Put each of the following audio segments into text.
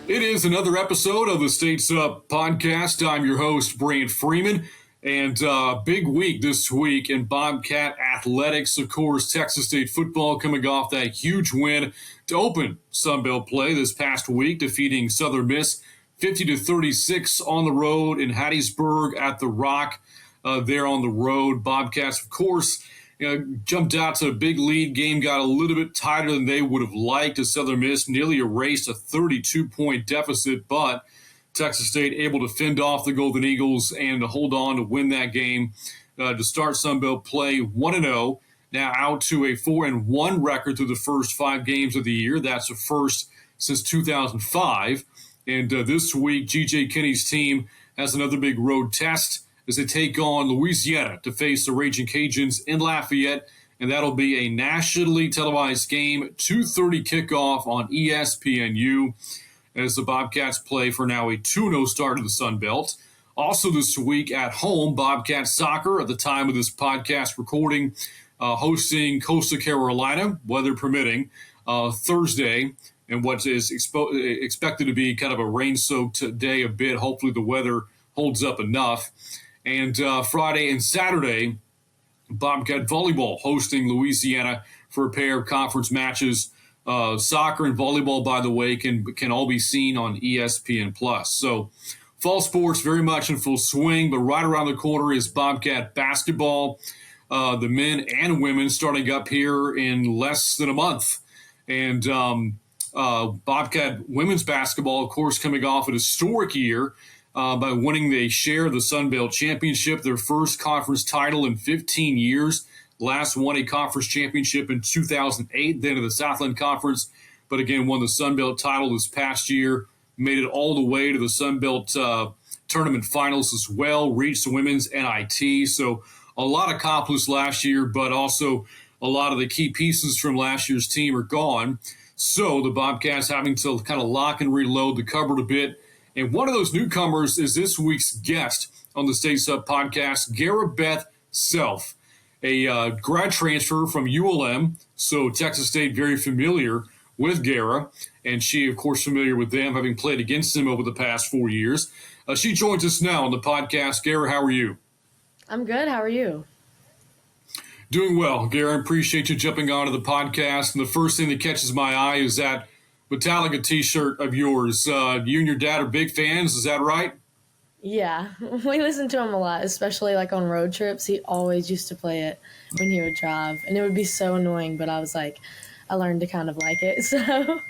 It is another episode of the States Up podcast. I'm your host, Brant Freeman, and big week this week in Bobcat athletics. Of course, Texas State football coming off that huge win to open Sunbelt play this past week, defeating Southern Miss 50-36 on the road in Hattiesburg at the Rock. There on the road, Bobcats, of course, jumped out to a big lead. Game got a little bit tighter than they would have liked as Southern Miss nearly erased a 32-point deficit, but Texas State able to fend off the Golden Eagles and to hold on to win that game to start Sunbelt play 1-0. Now out to a 4-1 record through the first 5 games of the year. That's the first since 2005. And this week, G.J. Kinney's team has another big road test as they take on Louisiana to face the Raging Cajuns in Lafayette, and that'll be a nationally televised game, 2:30 kickoff on ESPNU, as the Bobcats play for now a 2-0 start to the Sun Belt. Also this week at home, Bobcat soccer at the time of this podcast recording, hosting Coastal Carolina, weather permitting, Thursday, and what is expected to be kind of a rain-soaked day a bit. Hopefully the weather holds up enough. And Friday and Saturday, Bobcat volleyball hosting Louisiana for a pair of conference matches. Soccer and volleyball, by the way, can all be seen on ESPN+. So fall sports very much in full swing, but right around the corner is Bobcat basketball. The men and women starting up here in less than a month. And Bobcat women's basketball, of course, coming off an historic year by winning the share of the Sun Belt Championship, their first conference title in 15 years. Last won a conference championship in 2008, then in the Southland Conference, but again won the Sun Belt title this past year, made it all the way to the Sun Belt tournament finals as well, reached the women's NIT. So a lot accomplished last year, but also a lot of the key pieces from last year's team are gone. So the Bobcats having to kind of lock and reload the cupboard a bit. And one of those newcomers is this week's guest on the States Up podcast, Gara Beth Self, a grad transfer from ULM. So Texas State very familiar with Gara, and she, of course, familiar with them, having played against them over the past 4 years. She joins us now on the podcast. Gara, how are you? I'm good. How are you? Doing well. Gara, I appreciate you jumping onto the podcast. And the first thing that catches my eye is that Metallica t-shirt of yours. You and your dad are big fans, is that right? Yeah, we listen to him a lot, especially like on road trips. He always used to play it when he would drive, and it would be so annoying, but I learned to kind of like it, so.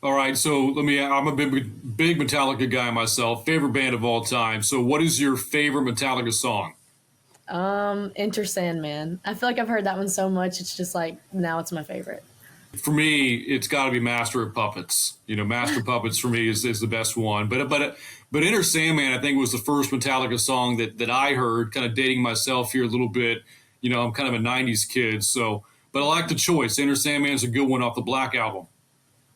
All right, so I'm a big Metallica guy myself, favorite band of all time. So what is your favorite Metallica song? Enter Sandman. I feel like I've heard that one so much, it's just like, now it's my favorite. For me, it's got to be Master of Puppets. Master of Puppets for me is the best one. But Enter Sandman, I think, was the first Metallica song that I heard, kind of dating myself here a little bit. I'm kind of a 90s kid, but I like the choice. Enter Sandman's a good one off the Black Album.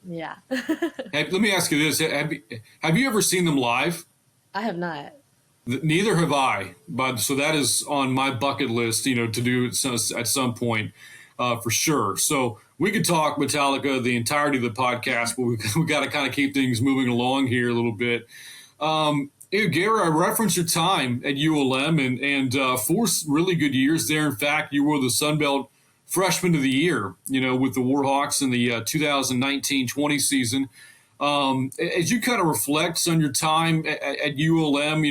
Yeah. Let me ask you this. Have you ever seen them live? I have not. Neither have I. So that is on my bucket list, to do at some point for sure. So we could talk Metallica the entirety of the podcast, but we got to kind of keep things moving along here a little bit. Gara, I referenced your time at ULM and 4 really good years there. In fact, you were the Sun Belt Freshman of the Year, with the Warhawks in the 2019-20 season. As you kind of reflect on your time at ULM,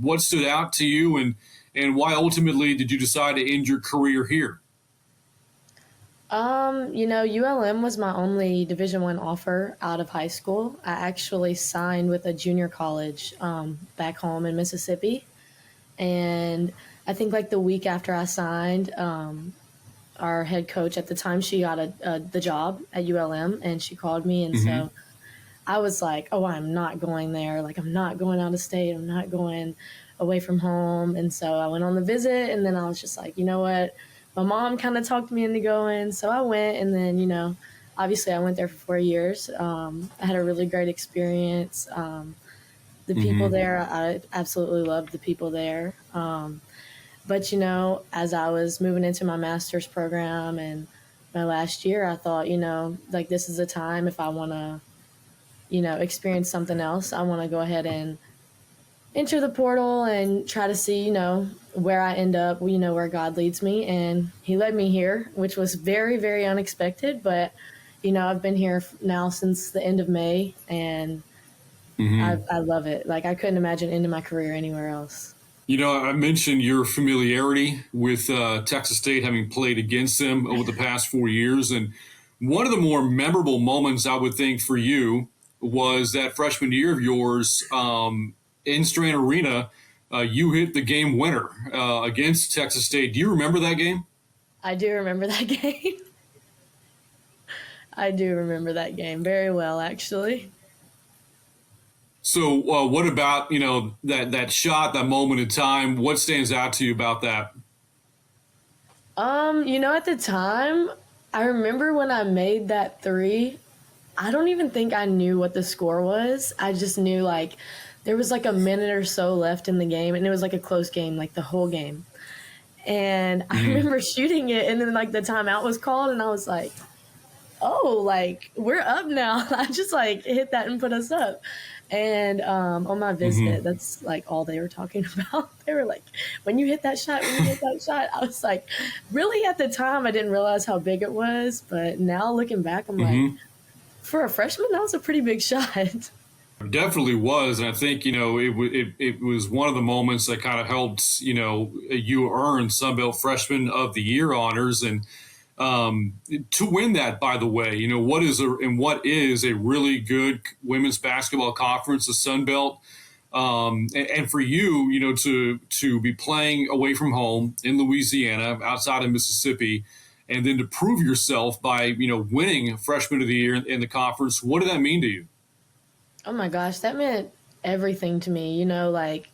what stood out to you and why ultimately did you decide to end your career here? ULM was my only Division I offer out of high school. I actually signed with a junior college back home in Mississippi. And I think like the week after I signed, our head coach at the time, she got the job at ULM, and she called me. And so I was like, oh, I'm not going there. Like, I'm not going out of state. I'm not going away from home. And so I went on the visit, and then I was just like, you know what? My mom kind of talked me into going. So I went, and then, obviously I went there for 4 years. I had a really great experience. The people Mm-hmm. there, I absolutely loved the people there. But, as I was moving into my master's program and my last year, I thought, like this is a time if I want to, experience something else, I want to go ahead and enter the portal and try to see, where I end up, where God leads me. And He led me here, which was very, very unexpected. But, I've been here now since the end of May, and Mm-hmm. I love it. Like, I couldn't imagine ending my career anywhere else. I mentioned your familiarity with Texas State, having played against them over the past 4 years. And one of the more memorable moments, I would think, for you was that freshman year of yours in Strain Arena. You hit the game winner against Texas State. Do you remember that game? I do remember that game. I do remember that game very well, actually. So, what about that shot, that moment in time? What stands out to you about that? At the time, I remember when I made that three, I don't even think I knew what the score was. I just knew like there was like a minute or so left in the game, and it was like a close game, like the whole game. And I Mm-hmm. remember shooting it, and then like the timeout was called, and I was like, oh, like we're up now. I just like hit that and put us up. And on my Mm-hmm. visit, that's like all they were talking about. They were like, when you hit that shot, when you hit that shot, I was like, really at the time, I didn't realize how big it was. But now looking back, I'm like, Mm-hmm. for a freshman, that was a pretty big shot. Definitely was, and I think it was one of the moments that kind of helped you earn Sunbelt Freshman of the Year honors, and to win that, by the way, what is a really good women's basketball conference, the Sun Belt, and for you, to be playing away from home in Louisiana, outside of Mississippi, and then to prove yourself by winning Freshman of the Year in the conference. What did that mean to you? Oh my gosh, that meant everything to me, like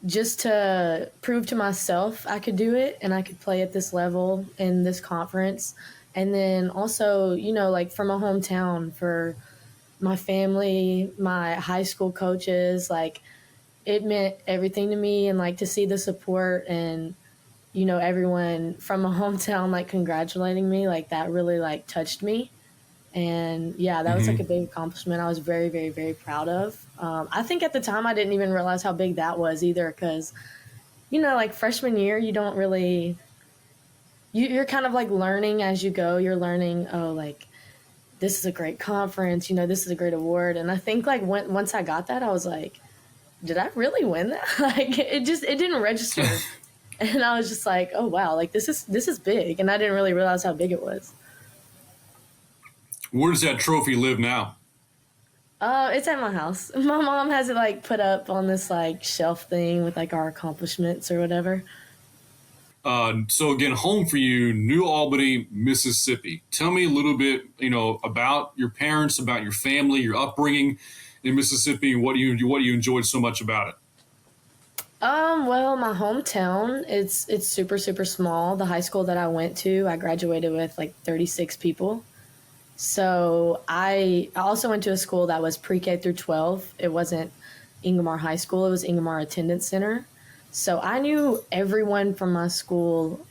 just to prove to myself I could do it and I could play at this level in this conference. And then also, like for my hometown, for my family, my high school coaches, like it meant everything to me. And like to see the support and, everyone from my hometown like congratulating me, like that really like touched me. And yeah, that was like a Mm-hmm. big accomplishment. I was very, very, very proud of. I think at the time I didn't even realize how big that was either because, like freshman year, you don't really, you're kind of like learning as you go. You're learning, oh, like this is a great conference, this is a great award. And I think like once I got that, I was like, did I really win that? Like it didn't register. And I was just like, oh wow, like this is big. And I didn't really realize how big it was. Where does that trophy live now? It's at my house. My mom has it like put up on this like shelf thing with like our accomplishments or whatever. So again, home for you, New Albany, Mississippi. Tell me a little bit, about your parents, about your family, your upbringing in Mississippi, and what you enjoyed so much about it. Well, my hometown, it's super super small. The high school that I went to, I graduated with like 36 people. So I also went to a school that was pre-K through 12. It wasn't Ingomar High School. It was Ingomar Attendance Center. So I knew everyone from my school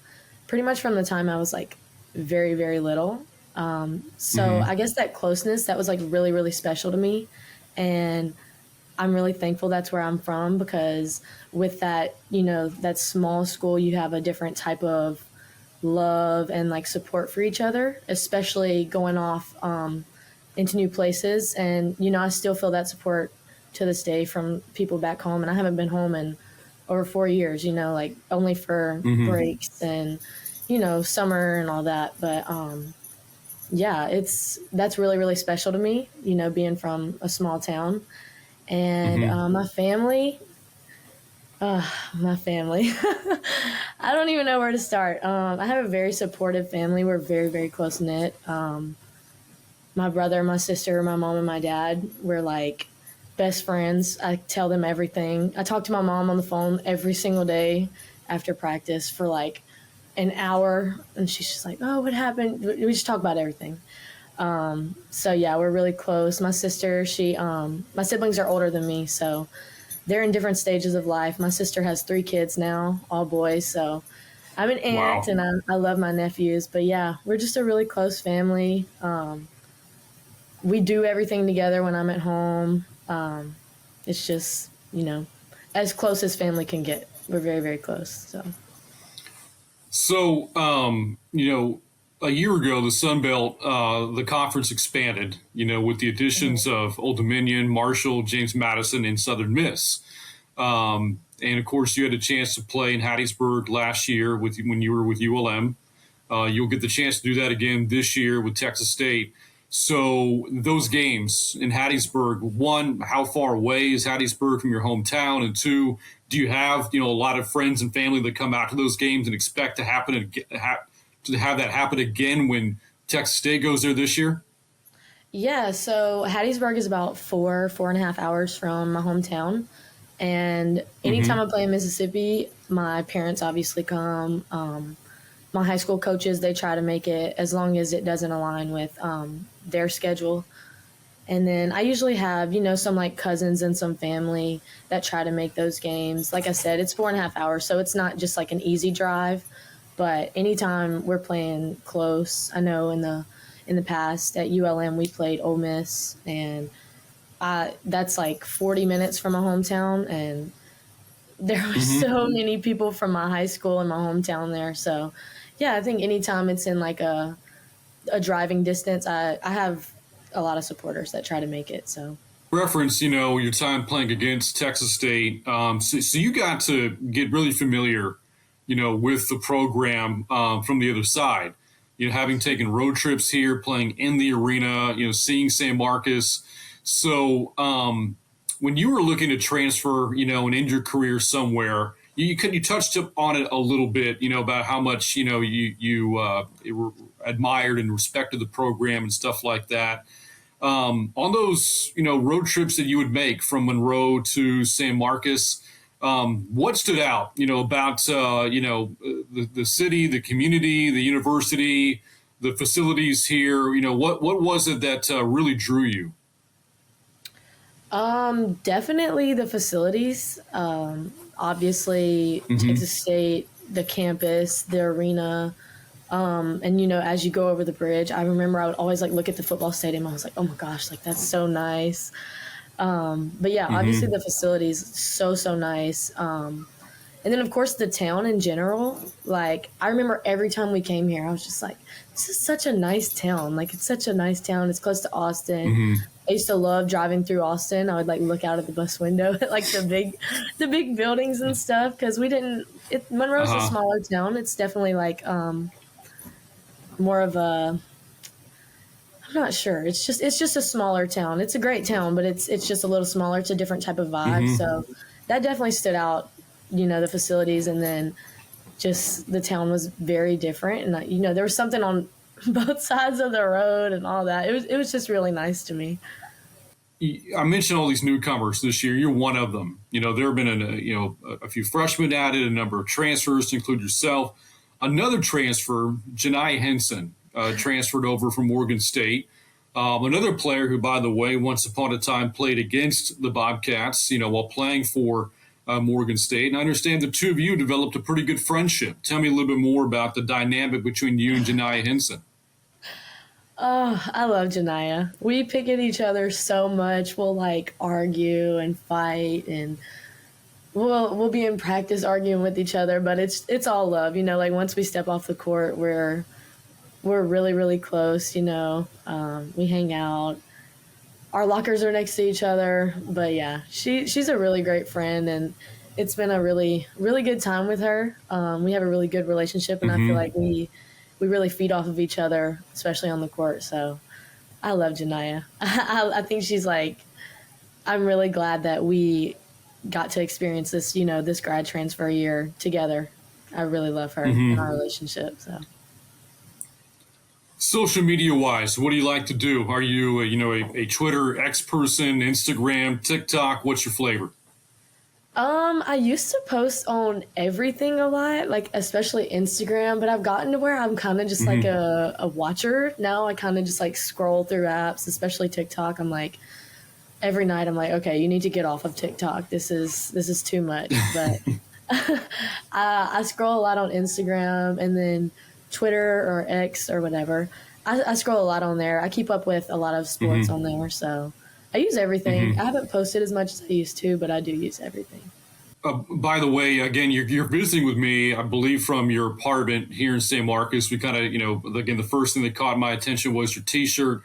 pretty much from the time I was like very, very little. So Mm-hmm. I guess that closeness, that was like really, really special to me. And I'm really thankful that's where I'm from because with that, that small school, you have a different type of love and like support for each other, especially going off into new places. And, I still feel that support to this day from people back home. And I haven't been home in over 4 years, like only for Mm-hmm. breaks and, summer and all that. But yeah, that's really, really special to me, being from a small town. And Mm-hmm. my family. I don't even know where to start. I have a very supportive family. We're very, very close knit. my brother, my sister, my mom, and my dad, we're like best friends. I tell them everything. I talk to my mom on the phone every single day after practice for like an hour, and she's just like, "Oh, what happened?" We just talk about everything. So yeah, we're really close. My sister, my siblings are older than me, so they're in different stages of life. My sister has 3 kids now, all boys, so I'm an aunt, Wow. and I love my nephews. But yeah, we're just a really close family. We do everything together when I'm at home. It's just, as close as family can get. We're very, very close. So. So, a year ago, the Sun Belt, the conference expanded, with the additions of Old Dominion, Marshall, James Madison, and Southern Miss. And of course, you had a chance to play in Hattiesburg last year when you were with ULM. You'll get the chance to do that again this year with Texas State. So those games in Hattiesburg, one, how far away is Hattiesburg from your hometown? And two, do you have a lot of friends and family that come out to those games and expect to have that happen again when Texas State goes there this year? Yeah, so Hattiesburg is about 4.5 hours from my hometown. And anytime Mm-hmm. I play in Mississippi, my parents obviously come. My high school coaches, they try to make it as long as it doesn't align with their schedule. And then I usually have, some like cousins and some family that try to make those games. Like I said, it's 4.5 hours, so it's not just like an easy drive. But anytime we're playing close, I know in the past at ULM we played Ole Miss, and that's like 40 minutes from my hometown, and there were Mm-hmm. so many people from my high school and my hometown there. So, yeah, I think anytime it's in like a driving distance, I have a lot of supporters that try to make it. So. Reference, your time playing against Texas State. So you got to get really familiar, with the program from the other side. Having taken road trips here, playing in the arena, seeing San Marcos. So when you were looking to transfer, and end your career somewhere, you touched on it a little bit, about how much you admired and respected the program and stuff like that. On those, road trips that you would make from Monroe to San Marcos, what stood out, about, the city, the community, the university, the facilities here? What was it that really drew you? Definitely the facilities. Obviously, Mm-hmm. Texas State, the campus, the arena. And as you go over the bridge, I remember I would always like look at the football stadium. I was like, oh my gosh, like that's so nice. But yeah, obviously Mm-hmm. the facilities so nice. And then of course the town in general. Like I remember every time we came here, I was just like, this is such a nice town. Like it's such a nice town. It's close to Austin. Mm-hmm. I used to love driving through Austin. I would like look out of the bus window at like the big buildings and stuff because we didn't. Monroe's a Uh-huh. smaller town. It's definitely like more of a. I'm not sure. It's just a smaller town. It's a great town, but it's just a little smaller. It's a different type of vibe. Mm-hmm. So that definitely stood out. The facilities, and then just the town was very different, and there was something on both sides of the road and all that. It was just really nice to me. I mentioned all these newcomers this year. You're one of them. There have been a few freshmen added, a number of transfers to include yourself. Another transfer, Janai Henson, transferred over from Morgan State. Another player who, by the way, once upon a time played against the Bobcats, while playing for Morgan State. And I understand the two of you developed a pretty good friendship. Tell me a little bit more about the dynamic between you and Janai Henson. Oh, I love Janaya. We pick at each other so much. We'll like argue and fight, and we'll be in practice arguing with each other. But it's all love. Like once we step off the court, we're really really close. We hang out. Our lockers are next to each other. But yeah, she's a really great friend, and it's been a really really good time with her. We have a really good relationship, and I feel Mm-hmm. like we really feed off of each other, especially on the court. So I love Janaya. I think she's like, I'm really glad that we got to experience this, this grad transfer year together. I really love her and Mm-hmm. our relationship. So Social media wise, what do you like to do? Are you, a Twitter X person, Instagram, TikTok? What's your flavor? I used to post on everything a lot, like especially Instagram, but I've gotten to where I'm kind of just like a watcher now. I kind of just like scroll through apps, especially TikTok. I'm like every night I'm like, okay, you need to get off of TikTok. This is too much. But I scroll a lot on Instagram, and then Twitter or X or whatever. I scroll a lot on there. I keep up with a lot of sports on there, so I use everything. I haven't posted as much as I used to, but I do use everything. By the way, again, you're visiting with me, I believe, from your apartment here in San Marcos. We kind of, again, the first thing that caught my attention was your T-shirt.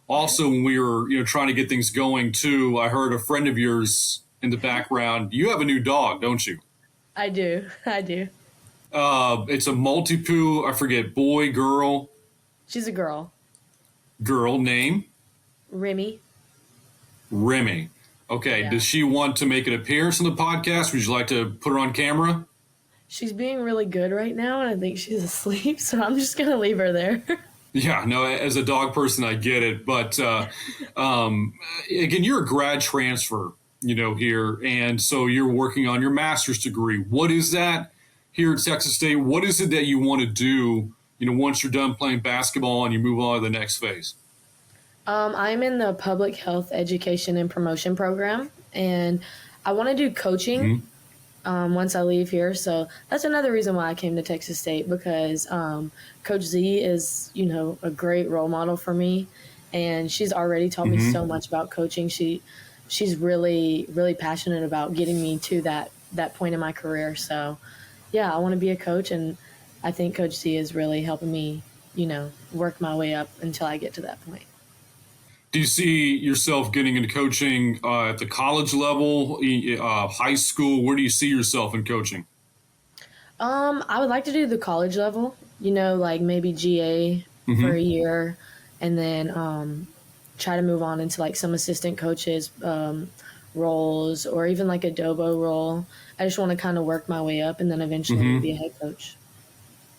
Also, when we were, trying to get things going too, I heard a friend of yours in the background. You have a new dog, don't you? I do. I do. It's a Maltipoo. I forget, boy, girl. She's a girl. Girl name? Remy. Remy. Okay. Yeah. Does she want to make an appearance on the podcast? Would you like to put her on camera? She's being really good right now, and I think she's asleep, so I'm just going to leave her there. Yeah, no, as a dog person, I get it. But again, you're a grad transfer, here. And so you're working on your master's degree. What is that here at Texas State? What is it that you want to do, once you're done playing basketball and you move on to the next phase? I'm in the public health education and promotion program, and I want to do coaching once I leave here. So that's another reason why I came to Texas State, because Coach Z is, a great role model for me, and she's already taught me so much about coaching. She's really, really passionate about getting me to that point in my career. So, yeah, I want to be a coach, and I think Coach Z is really helping me, work my way up until I get to that point. Do you see yourself getting into coaching at the college level, high school? Where do you see yourself in coaching? I would like to do the college level, like maybe GA for a year, and then try to move on into like some assistant coaches roles, or even like a Dobo role. I just want to kind of work my way up and then eventually be a head coach.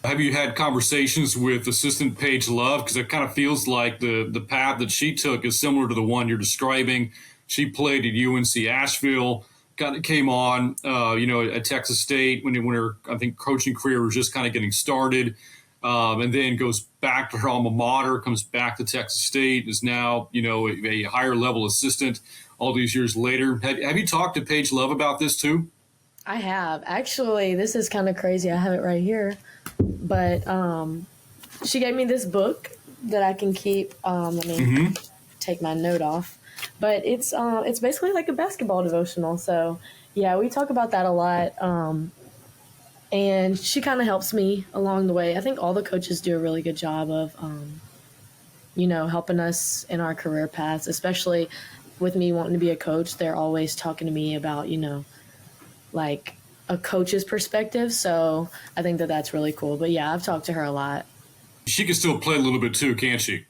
Have you had conversations with Assistant Paige Love? Because it kind of feels like the path that she took is similar to the one you're describing. She played at UNC Asheville, came on, at Texas State when her, I think, coaching career was just kind of getting started, and then goes back to her alma mater, comes back to Texas State, is now, a higher level assistant all these years later. Have you talked to Paige Love about this too? I have. Actually, this is kind of crazy. I have it right here. But she gave me this book that I can keep. Let me take my note off. But it's basically like a basketball devotional. So, yeah, we talk about that a lot. And she kind of helps me along the way. I think all the coaches do a really good job of, helping us in our career paths, especially with me wanting to be a coach. They're always talking to me about, like a coach's perspective. So I think that that's really cool. But yeah, I've talked to her a lot. She can still play a little bit too, can't she?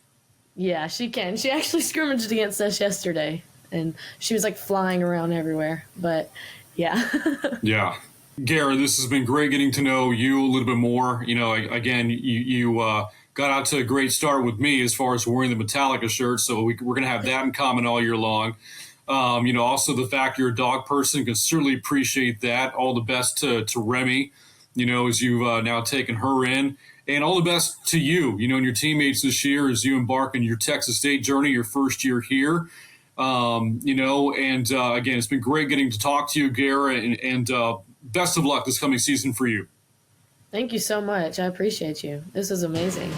Yeah, she can. She actually scrimmaged against us yesterday, and she was like flying around everywhere. But yeah. Yeah. Gara, this has been great getting to know you a little bit more. Again, you got out to a great start with me as far as wearing the Metallica shirt. So we're going to have that in common all year long. Also the fact you're a dog person, can certainly appreciate that. All the best to Remy, as you've now taken her in, and all the best to you, and your teammates this year as you embark on your Texas State journey, your first year here. Again, it's been great getting to talk to you, Gara, and best of luck this coming season for you. Thank you so much. I appreciate you. This is amazing.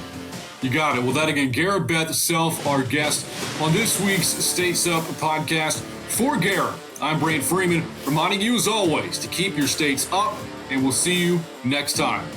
You got it. Well, that again, Gara Beth Self, our guest on this week's States Up podcast. For Gara, I'm Brant Freeman, reminding you as always to keep your states up, and we'll see you next time.